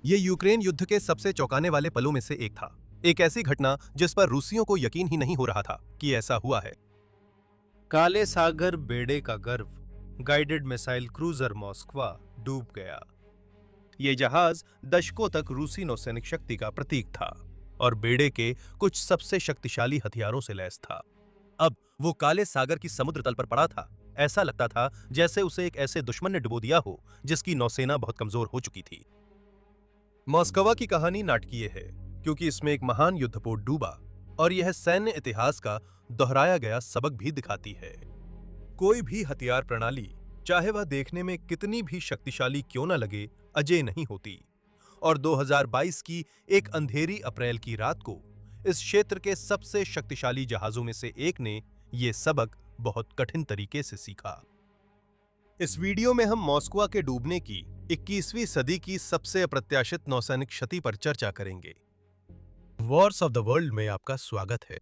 ये यूक्रेन युद्ध के सबसे चौंकाने वाले पलों में से एक था। एक ऐसी घटना जिस पर रूसियों को यकीन ही नहीं हो रहा था कि ऐसा हुआ है। काले सागर बेड़े का गर्व गाइडेड मिसाइल क्रूजर मॉस्कवा डूब गया। ये जहाज दशकों तक रूसी नौसैनिक शक्ति का प्रतीक था और बेड़े के कुछ सबसे शक्तिशाली हथियारों से लैस था। अब वो काले सागर की समुद्र तल पर पड़ा था। ऐसा लगता था जैसे उसे एक ऐसे दुश्मन ने डुबो दिया हो जिसकी नौसेना बहुत कमजोर हो चुकी थी। मॉस्कवा की कहानी नाटकीय है क्योंकि इसमें एक महान युद्धपोत डूबा और यह सैन्य इतिहास का दोहराया गया सबक भी दिखाती है। कोई भी हथियार प्रणाली, चाहे वह देखने में कितनी भी शक्तिशाली क्यों न लगे, अजेय नहीं होती। और 2022 की एक अंधेरी अप्रैल की रात को इस क्षेत्र के सबसे शक्तिशाली जहाजों में से एक ने यह सबक बहुत कठिन तरीके से सीखा। इस वीडियो में हम मॉस्कवा के डूबने की 21वीं सदी की सबसे अप्रत्याशित नौसैनिक क्षति पर चर्चा करेंगे। वॉर्स ऑफ द वर्ल्ड में आपका स्वागत है।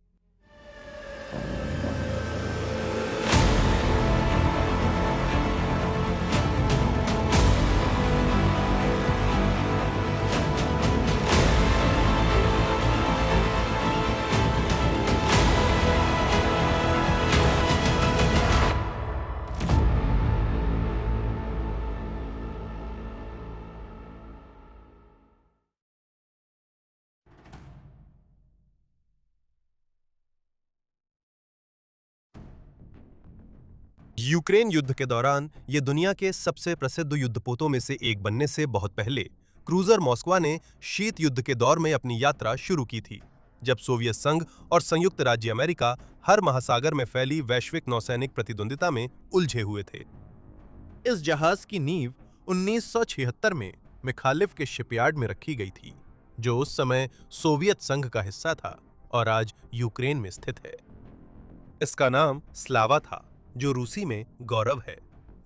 यूक्रेन युद्ध के दौरान ये दुनिया के सबसे प्रसिद्ध युद्धपोतों में से एक बनने से बहुत पहले क्रूजर मॉस्कवा ने शीत युद्ध के दौर में अपनी यात्रा शुरू की थी, जब सोवियत संघ और संयुक्त राज्य अमेरिका हर महासागर में फैली वैश्विक नौसैनिक प्रतिद्वंदिता में उलझे हुए थे। इस जहाज की नींव 1976 में मिखालिव के शिपयार्ड में रखी गई थी, जो उस समय सोवियत संघ का हिस्सा था और आज यूक्रेन में स्थित है। इसका नाम स्लावा था, जो रूसी में गौरव है।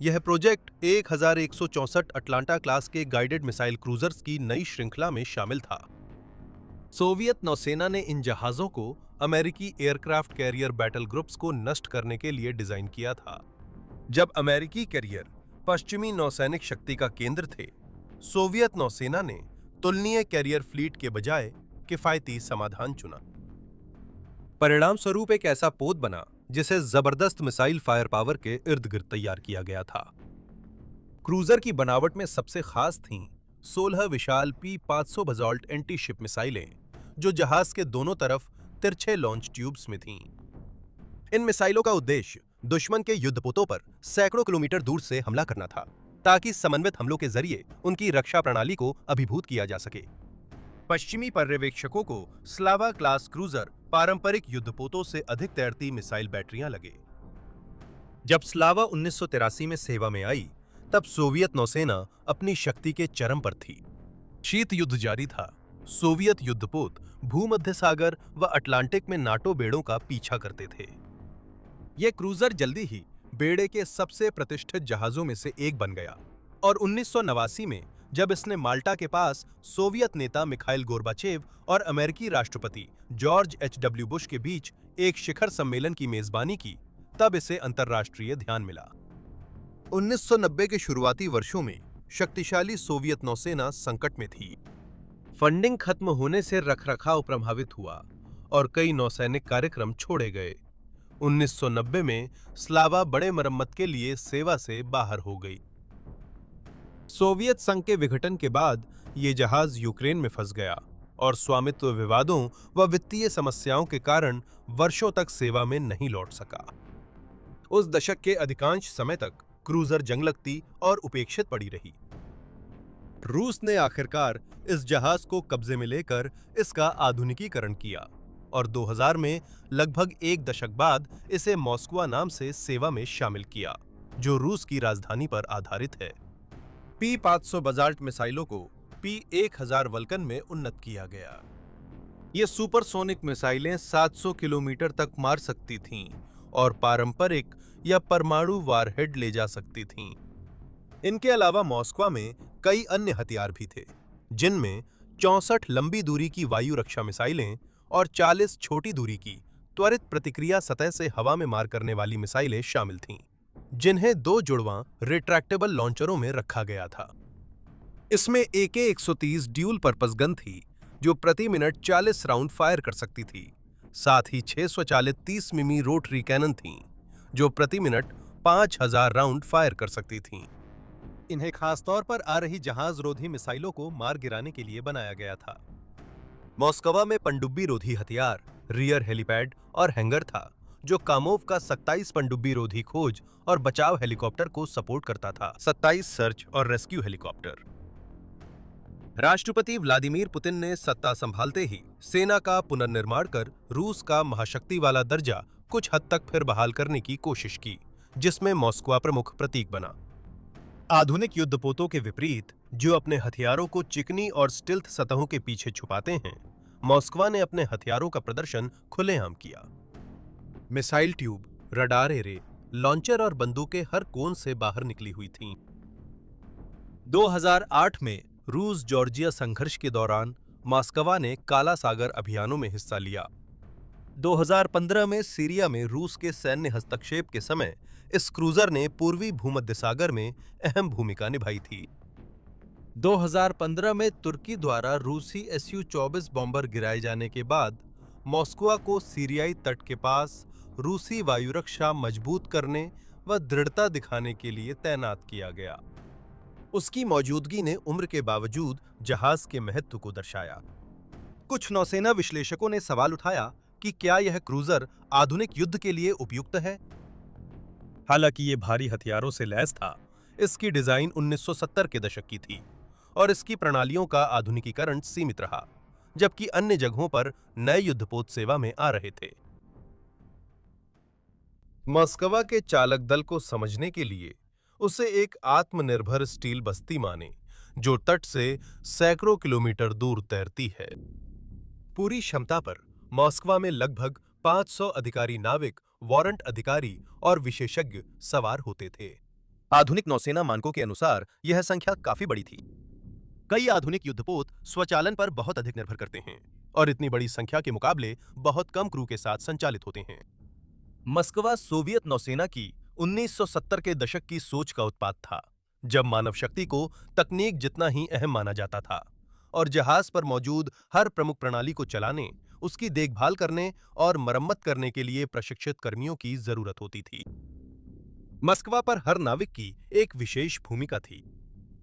यह प्रोजेक्ट 1164 अटलांटा क्लास के गाइडेड मिसाइल क्रूजर्स की नई श्रृंखला में शामिल था। सोवियत नौसेना ने इन जहाजों को अमेरिकी एयरक्राफ्ट कैरियर बैटल ग्रुप्स को नष्ट करने के लिए डिजाइन किया था। जब अमेरिकी कैरियर पश्चिमी नौसैनिक शक्ति का केंद्र थे, सोवियत नौसेना ने तुलनीय कैरियर फ्लीट के बजाय किफायती समाधान चुना। परिणाम स्वरूप एक ऐसा पोत बना जिसे जबरदस्त मिसाइल फायर पावर के इर्द गिर्द तैयार किया गया था। क्रूजर की बनावट में सबसे खास थीं 16 विशाल P500 बज़ाल्ट एंटी शिप मिसाइलें, जो जहाज के दोनों तरफ तिरछे लॉन्च ट्यूब्स में थीं। इन मिसाइलों का उद्देश्य दुश्मन के युद्धपोतों पर सैकड़ों किलोमीटर दूर से हमला करना था, ताकि समन्वित हमलों के जरिए उनकी रक्षा प्रणाली को अभिभूत किया जा सके। पश्चिमी पर्यवेक्षकों को स्लावा क्लास क्रूजर पारंपरिक युद्धपोतों से अधिक तैरती मिसाइल बैटरियां लगे। जब स्लावा 1983 में सेवा में आई, तब सोवियत नौसेना अपनी शक्ति के चरम पर थी। शीत युद्ध जारी था। सोवियत युद्धपोत भूमध्य सागर व अटलांटिक में नाटो बेड़ों का पीछा करते थे। यह क्रूजर जल्दी ही बेड़े के सबसे प्रतिष्ठित जहाजों में से एक बन गया और 1989 में जब इसने माल्टा के पास सोवियत नेता मिखाइल गोर्बाचेव और अमेरिकी राष्ट्रपति जॉर्ज H.W. बुश के बीच एक शिखर सम्मेलन की मेजबानी की, तब इसे अंतर्राष्ट्रीय ध्यान मिला। 1990 के शुरुआती वर्षों में शक्तिशाली सोवियत नौसेना संकट में थी। फंडिंग खत्म होने से रखरखाव प्रभावित हुआ और कई नौसैनिक कार्यक्रम छोड़े गए। 1990 में स्लावा बड़े मरम्मत के लिए सेवा से बाहर हो गई। सोवियत संघ के विघटन के बाद ये जहाज यूक्रेन में फंस गया और स्वामित्व विवादों व वित्तीय समस्याओं के कारण वर्षों तक सेवा में नहीं लौट सका। उस दशक के अधिकांश समय तक क्रूजर जंग लगती और उपेक्षित पड़ी रही। रूस ने आखिरकार इस जहाज को कब्जे में लेकर इसका आधुनिकीकरण किया और 2000 में लगभग एक दशक बाद इसे मॉस्कवा नाम से सेवा में शामिल किया, जो रूस की राजधानी पर आधारित है। P500 बज़ाल्ट मिसाइलों को P1000 वल्कन में उन्नत किया गया। ये सुपरसोनिक मिसाइलें 700 किलोमीटर तक मार सकती थीं और पारंपरिक या परमाणु वारहेड ले जा सकती थीं। इनके अलावा मॉस्कवा में कई अन्य हथियार भी थे, जिनमें 64 लंबी दूरी की वायु रक्षा मिसाइलें और 40 छोटी दूरी की त्वरित प्रतिक्रिया सतह से हवा में मार करने वाली मिसाइलें शामिल थीं, जिन्हें 2 जुड़वां रिट्रैक्टेबल लॉन्चरों में रखा गया था। इसमें AK-130 ड्यूल पर्पस गन थी जो प्रति मिनट 40 राउंड फायर कर सकती थी। साथ ही 6 स्वचालित 30 मिमी रोटरी कैनन थीं जो प्रति मिनट 5000 राउंड फायर कर सकती थीं। इन्हें खासतौर पर आ रही जहाज रोधी मिसाइलों को मार गिराने के लिए बनाया गया था। मॉस्कवा में पनडुब्बी रोधी हथियार, रियर हेलीपैड और हैंगर था जो कामोव का 27 पनडुब्बी रोधी खोज और बचाव हेलीकॉप्टर को सपोर्ट करता था। 27 सर्च और रेस्क्यू हेलीकॉप्टर। राष्ट्रपति व्लादिमीर पुतिन ने सत्ता संभालते ही सेना का पुनर्निर्माण कर रूस का महाशक्ति वाला दर्जा कुछ हद तक फिर बहाल करने की कोशिश की, जिसमें मॉस्कवा प्रमुख प्रतीक बना। आधुनिक युद्धपोतों के विपरीत, जो अपने हथियारों को चिकनी और स्टिल्थ सतहों के पीछे छुपाते हैं, मॉस्कवा ने अपने हथियारों का प्रदर्शन खुलेआम किया। Missile tube, radar array, launcher और बंदूकें हर कोन से बाहर निकली हुई थीं। 2008 में रूस जॉर्जिया संघर्ष के दौरान मॉस्कवा ने काला सागर अभियानों में हिस्सा लिया। 2015 में सीरिया में रूस के सैन्य हस्तक्षेप के समय इस क्रूजर ने पूर्वी भूमध्य सागर में अहम भूमिका निभाई थी। 2015 में तुर्की द्वारा रूसी Su-24 बॉम्बर गिराए जाने के बाद मॉस्कवा को सीरियाई तट के पास रूसी वायुरक्षा मजबूत करने व दृढ़ता दिखाने के लिए तैनात किया गया। उसकी मौजूदगी ने उम्र के बावजूद जहाज के महत्व को दर्शाया। कुछ नौसेना विश्लेषकों ने सवाल उठाया कि क्या यह क्रूजर आधुनिक युद्ध के लिए उपयुक्त है। हालांकि ये भारी हथियारों से लैस था, इसकी डिजाइन 1970 के दशक की थी और इसकी प्रणालियों का आधुनिकीकरण सीमित रहा, जबकि अन्य जगहों पर नए युद्धपोत सेवा में आ रहे थे। मॉस्कवा के चालक दल को समझने के लिए उसे एक आत्मनिर्भर स्टील बस्ती माने, जो तट से सैकड़ों किलोमीटर दूर तैरती है। पूरी क्षमता पर मॉस्कवा में लगभग 500 अधिकारी नाविक, वारंट अधिकारी और विशेषज्ञ सवार होते थे। आधुनिक नौसेना मानकों के अनुसार यह संख्या काफी बड़ी थी। कई आधुनिक युद्धपोत स्वचालन पर बहुत अधिक निर्भर करते हैं और इतनी बड़ी संख्या के मुकाबले बहुत कम क्रू के साथ संचालित होते हैं। मॉस्कवा सोवियत नौसेना की 1970 के दशक की सोच का उत्पाद था, जब मानव शक्ति को तकनीक जितना ही अहम माना जाता था और जहाज पर मौजूद हर प्रमुख प्रणाली को चलाने, उसकी देखभाल करने और मरम्मत करने के लिए प्रशिक्षित कर्मियों की जरूरत होती थी। मॉस्कवा पर हर नाविक की एक विशेष भूमिका थी।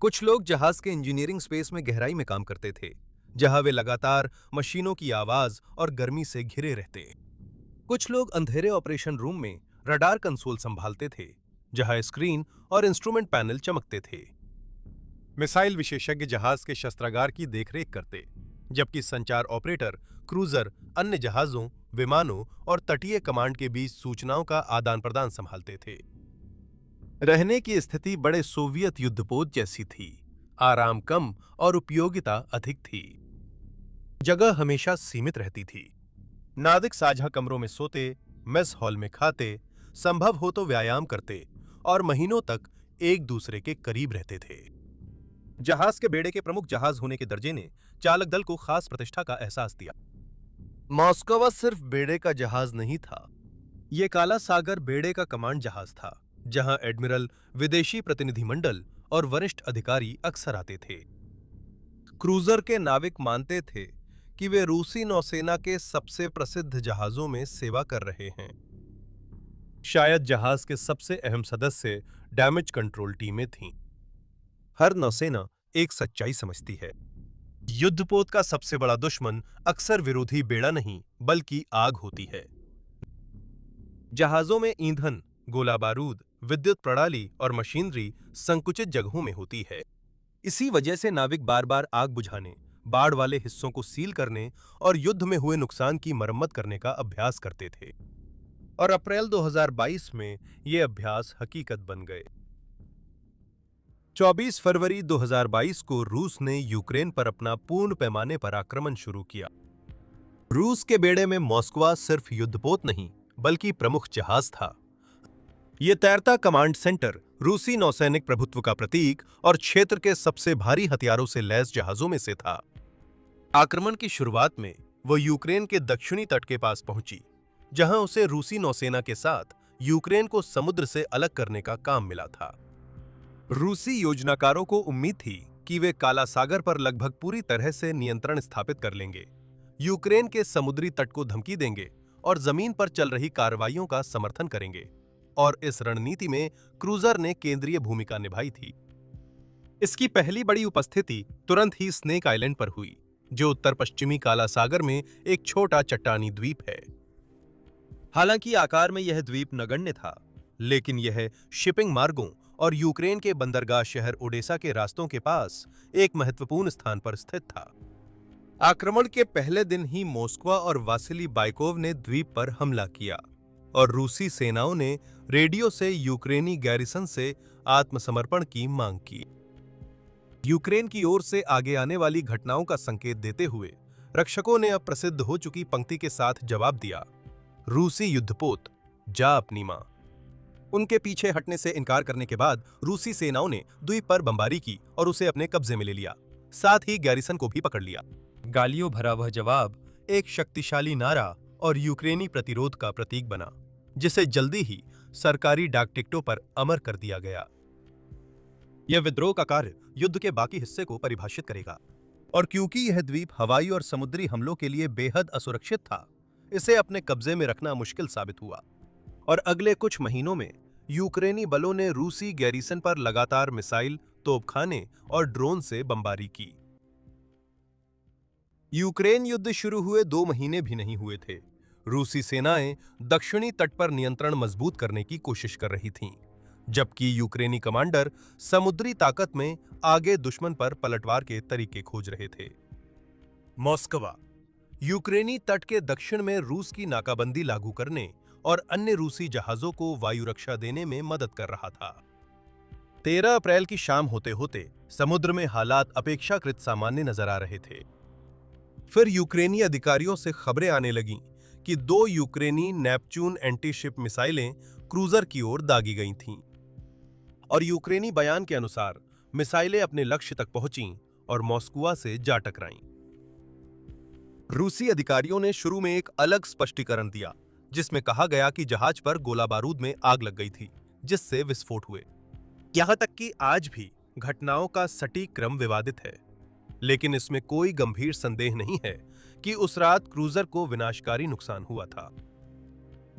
कुछ लोग जहाज के इंजीनियरिंग स्पेस में गहराई में काम करते थे, जहां वे लगातार मशीनों की आवाज और गर्मी से घिरे रहते। कुछ लोग अंधेरे ऑपरेशन रूम में रडार कंसोल संभालते थे, जहां स्क्रीन और इंस्ट्रूमेंट पैनल चमकते थे। मिसाइल विशेषज्ञ जहाज के शस्त्रागार की देखरेख करते, जबकि संचार ऑपरेटर क्रूजर अन्य जहाजों, विमानों और तटीय कमांड के बीच सूचनाओं का आदान प्रदान संभालते थे। रहने की स्थिति बड़े सोवियत युद्धपोत जैसी थी। आराम कम और उपयोगिता अधिक थी। जगह हमेशा सीमित रहती थी। नाविक साझा कमरों में सोते, मेस हॉल में खाते, संभव हो तो व्यायाम करते और महीनों तक एक दूसरे के करीब रहते थे। जहाज के बेड़े के प्रमुख जहाज होने के दर्जे ने चालक दल को खास प्रतिष्ठा का एहसास दिया। मॉस्कवा सिर्फ बेड़े का जहाज नहीं था, यह काला सागर बेड़े का कमांड जहाज था, जहां एडमिरल, विदेशी प्रतिनिधिमंडल और वरिष्ठ अधिकारी अक्सर आते थे। क्रूजर के नाविक मानते थे कि वे रूसी नौसेना के सबसे प्रसिद्ध जहाजों में सेवा कर रहे हैं। शायद जहाज के सबसे अहम सदस्य डैमेज कंट्रोल टीमें थीं। हर नौसेना एक सच्चाई समझती है। युद्धपोत का सबसे बड़ा दुश्मन अक्सर विरोधी बेड़ा नहीं, बल्कि आग होती है। जहाजों में ईंधन, गोला बारूद, विद्युत प्रणाली और मशीनरी संकुचित जगहों में होती है। इसी वजह से नाविक बार-बार आग बुझाने, बाढ़ वाले हिस्सों को सील करने और युद्ध में हुए नुकसान की मरम्मत करने का अभ्यास करते थे। और अप्रैल 2022 में ये अभ्यास हकीकत बन गए। 24 फरवरी 2022 को रूस ने यूक्रेन पर अपना पूर्ण पैमाने पर आक्रमण शुरू किया। रूस के बेड़े में मॉस्कवा सिर्फ युद्धपोत नहीं, बल्कि प्रमुख जहाज था। यह तैरता कमांड सेंटर रूसी नौसैनिक प्रभुत्व का प्रतीक और क्षेत्र के सबसे भारी हथियारों से लैस जहाजों में से था। आक्रमण की शुरुआत में वो यूक्रेन के दक्षिणी तट के पास पहुंची, जहां उसे रूसी नौसेना के साथ यूक्रेन को समुद्र से अलग करने का काम मिला था। रूसी योजनाकारों को उम्मीद थी कि वे काला सागर पर लगभग पूरी तरह से नियंत्रण स्थापित कर लेंगे, यूक्रेन के समुद्री तट को धमकी देंगे और जमीन पर चल रही कार्रवाइयों का समर्थन करेंगे। और इस रणनीति में क्रूजर ने केंद्रीय भूमिका निभाई थी। इसकी पहली बड़ी उपस्थिति तुरंत ही स्नेक आइलैंड पर हुई, जो उत्तर पश्चिमी काला सागर में एक छोटा चट्टानी द्वीप है। हालांकि आकार में यह द्वीप नगण्य था, लेकिन यह शिपिंग मार्गों और यूक्रेन के बंदरगाह शहर ओडेसा के रास्तों के पास एक महत्वपूर्ण स्थान पर स्थित था। आक्रमण के पहले दिन ही मॉस्को और वासिली बाइकोव ने द्वीप पर हमला किया और रूसी सेनाओं ने रेडियो से यूक्रेनी गैरिसन से आत्मसमर्पण की मांग की। यूक्रेन की ओर से आगे आने वाली घटनाओं का संकेत देते हुए रक्षकों ने अब प्रसिद्ध हो चुकी पंक्ति के साथ जवाब दिया, रूसी युद्धपोत जा अपनी मां। उनके पीछे हटने से इनकार करने के बाद रूसी सेनाओं ने द्वीप पर बमबारी की और उसे अपने कब्जे में ले लिया, साथ ही गैरिसन को भी पकड़ लिया। गालियों भरा वह जवाब एक शक्तिशाली नारा और यूक्रेनी प्रतिरोध का प्रतीक बना, जिसे जल्दी ही सरकारी डाक टिकटों पर अमर कर दिया गया। यह विद्रोह का कार्य युद्ध के बाकी हिस्से को परिभाषित करेगा, और क्योंकि यह द्वीप हवाई और समुद्री हमलों के लिए बेहद असुरक्षित था, इसे अपने कब्जे में रखना मुश्किल साबित हुआ। और अगले कुछ महीनों में यूक्रेनी बलों ने रूसी गैरिसन पर लगातार मिसाइल, तोपखाने और ड्रोन से बमबारी की। यूक्रेन युद्ध शुरू हुए 2 महीने भी नहीं हुए थे। रूसी सेनाएं दक्षिणी तट पर नियंत्रण मजबूत करने की कोशिश कर रही थीं, जबकि यूक्रेनी कमांडर समुद्री ताकत में आगे दुश्मन पर पलटवार के तरीके खोज रहे थे। मॉस्को यूक्रेनी तट के दक्षिण में रूस की नाकाबंदी लागू करने और अन्य रूसी जहाजों को वायु रक्षा देने में मदद कर रहा था। 13 अप्रैल की शाम होते होते समुद्र में हालात अपेक्षाकृत सामान्य नजर आ रहे थे। फिर यूक्रेनी अधिकारियों से खबरें आने लगीं कि 2 यूक्रेनी नेपच्यून एंटीशिप मिसाइलें क्रूजर की ओर दागी गई थीं, और यूक्रेनी बयान के अनुसार मिसाइलें अपने लक्ष्य तक पहुंचीं और मॉस्को से जा टकराईं। रूसी अधिकारियों ने शुरू में एक अलग स्पष्टीकरण दिया, जिसमें कहा गया कि जहाज पर गोला बारूद में आग लग गई थी, जिससे विस्फोट हुए। यहां तक कि आज भी घटनाओं का सटीक क्रम विवादित है, लेकिन इसमें कोई गंभीर संदेह नहीं है कि उस रात क्रूजर को विनाशकारी नुकसान हुआ था।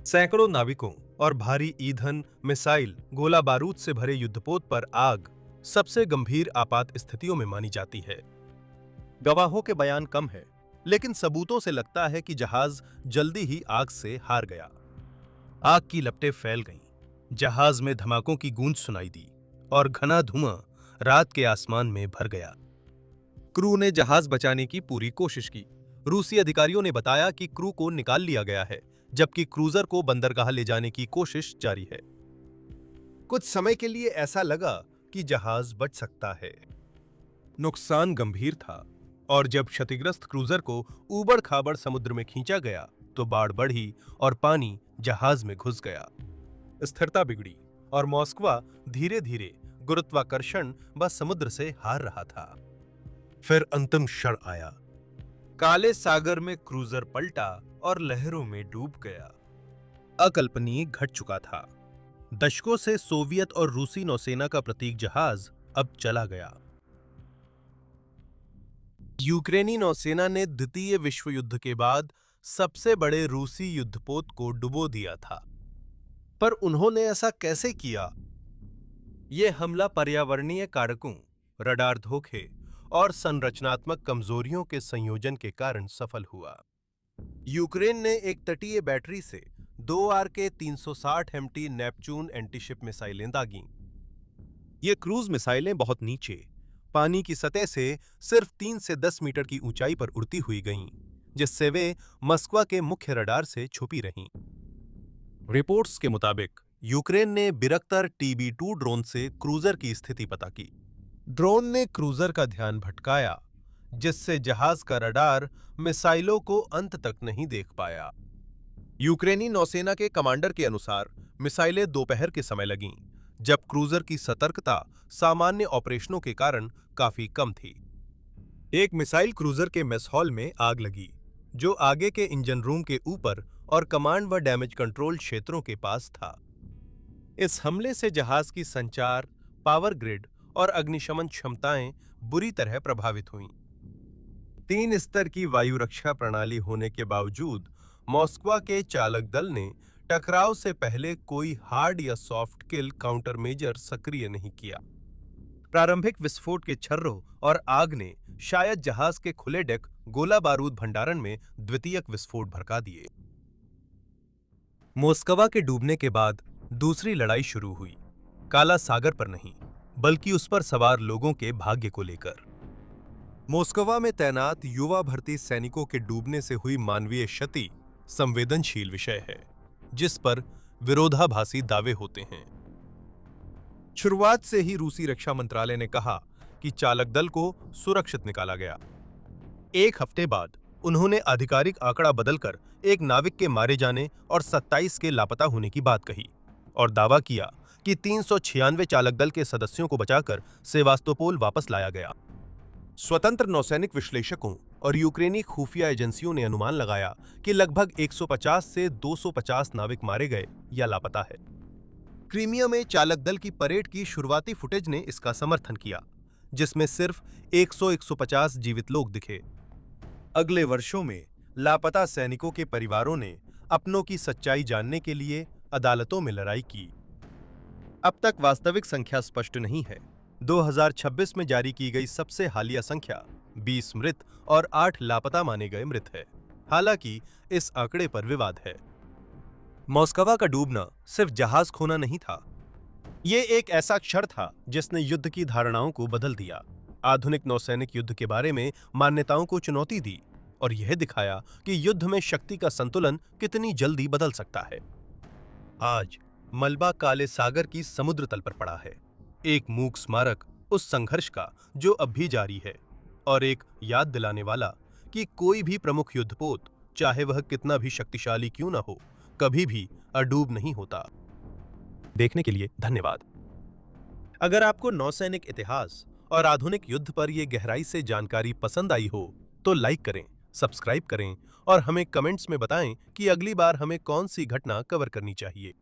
सैकड़ों नाविकों और भारी ईंधन, मिसाइल, गोला बारूद से भरे युद्धपोत पर आग सबसे गंभीर आपात स्थितियों में मानी जाती है। गवाहों के बयान कम है, लेकिन सबूतों से लगता है कि जहाज जल्दी ही आग से हार गया। आग की लपटें फैल गईं, जहाज में धमाकों की गूंज सुनाई दी और घना धुआं रात के आसमान में भर गया। क्रू ने जहाज बचाने की पूरी कोशिश की। रूसी अधिकारियों ने बताया कि क्रू को निकाल लिया गया है, जबकि क्रूजर को बंदरगाह ले जाने की कोशिश जारी है। कुछ समय के लिए ऐसा लगा कि जहाज बच सकता है। नुकसान गंभीर था, और जब क्षतिग्रस्त क्रूजर को ऊबड़ खाबड़ समुद्र में खींचा गया तो बाढ़ बढ़ी और पानी जहाज में घुस गया। स्थिरता बिगड़ी और मॉस्को धीरे धीरे गुरुत्वाकर्षण व समुद्र से हार रहा था। फिर अंतिम क्षण आया। काले सागर में क्रूजर पलटा और लहरों में डूब गया। अकल्पनीय घट चुका था। दशकों से सोवियत और रूसी नौसेना का प्रतीक जहाज अब चला गया। यूक्रेनी नौसेना ने द्वितीय विश्व युद्ध के बाद सबसे बड़े रूसी युद्धपोत को डुबो दिया था। पर उन्होंने ऐसा कैसे किया? यह हमला पर्यावरणीय कारकों, रडार धोखे और संरचनात्मक कमजोरियों के संयोजन के कारण सफल हुआ। यूक्रेन ने एक तटीय बैटरी से 2 RK 360 MT नेपच्यून एंटीशिप मिसाइलें दागीं। ये क्रूज मिसाइलें बहुत नीचे, पानी की सतह से सिर्फ 3 से 10 मीटर की ऊंचाई पर उड़ती हुई गईं, जिससे वे मॉस्को के मुख्य रडार से छुपी रहीं। रिपोर्ट्स के मुताबिक यूक्रेन ने बिरक्तर TB2 ड्रोन से क्रूजर की स्थिति पता की। ड्रोन ने क्रूजर का ध्यान भटकाया, जिससे जहाज का रडार मिसाइलों को अंत तक नहीं देख पाया। यूक्रेनी नौसेना के कमांडर के अनुसार मिसाइलें दोपहर के समय लगीं, जब क्रूजर की सतर्कता सामान्य ऑपरेशनों के कारण काफी कम थी। एक मिसाइल क्रूजर के मेस हॉल में आग लगी, जो आगे के इंजन रूम के ऊपर और कमांड व डैमेज कंट्रोल क्षेत्रों के पास था। इस हमले से जहाज की संचार, पावर ग्रिड और अग्निशमन क्षमताएं बुरी तरह प्रभावित हुईं। 3 स्तर की वायु रक्षा प्रणाली होने के बावजूद मॉस्कवा के चालक दल ने टकराव से पहले कोई हार्ड या सॉफ्ट किल काउंटर मेजर सक्रिय नहीं किया। प्रारंभिक विस्फोट के छर्रों और आग ने शायद जहाज के खुले डेक गोला बारूद भंडारण में द्वितीयक विस्फोट भड़का दिए। मोस्कवा के डूबने के बाद दूसरी लड़ाई शुरू हुई, काला सागर पर नहीं बल्कि उस पर सवार लोगों के भाग्य को लेकर। मोस्कवा में तैनात युवा भर्ती सैनिकों के डूबने से हुई मानवीय क्षति संवेदनशील विषय है, जिस पर विरोधाभासी दावे होते हैं। शुरुआत से ही रूसी रक्षा मंत्रालय ने कहा कि चालक दल को सुरक्षित निकाला गया। एक हफ्ते बाद उन्होंने आधिकारिक आंकड़ा बदलकर एक नाविक के मारे जाने और 27 के लापता होने की बात कही और दावा किया कि 396 चालक दल के सदस्यों को बचाकर सेवास्तोपोल वापस लाया गया। स्वतंत्र नौसैनिक विश्लेषकों और यूक्रेनी खुफिया एजेंसियों ने अनुमान लगाया कि लगभग 150 से 250 नाविक मारे गए या लापता है। क्रीमिया में चालक दल की परेड की शुरुआती फुटेज ने इसका समर्थन किया, जिसमें सिर्फ 100-150 जीवित लोग दिखे। अगले वर्षों में लापता सैनिकों के परिवारों ने अपनों की सच्चाई जानने के लिए अदालतों में लड़ाई की। अब तक वास्तविक संख्या स्पष्ट नहीं है। 2026 में जारी की गई सबसे हालिया संख्या 20 मृत और 8 लापता माने गए मृत है। हालांकि इस आंकड़े पर विवाद है। मॉस्कवा का डूबना सिर्फ जहाज खोना नहीं था, ये एक ऐसा क्षण था जिसने युद्ध की धारणाओं को बदल दिया, आधुनिक नौसैनिक युद्ध के बारे में मान्यताओं को चुनौती दी और यह दिखाया कि युद्ध में शक्ति का संतुलन कितनी जल्दी बदल सकता है। आज मलबा काले सागर की समुद्र तल पर पड़ा है, एक मूक स्मारक उस संघर्ष का जो अब भी जारी है और एक याद दिलाने वाला कि कोई भी प्रमुख युद्धपोत, चाहे वह कितना भी शक्तिशाली क्यों न हो, कभी भी अडूब नहीं होता। देखने के लिए धन्यवाद। अगर आपको नौसैनिक इतिहास और आधुनिक युद्ध पर यह गहराई से जानकारी पसंद आई हो तो लाइक करें, सब्सक्राइब करें और हमें कमेंट्स में बताएं कि अगली बार हमें कौन सी घटना कवर करनी चाहिए।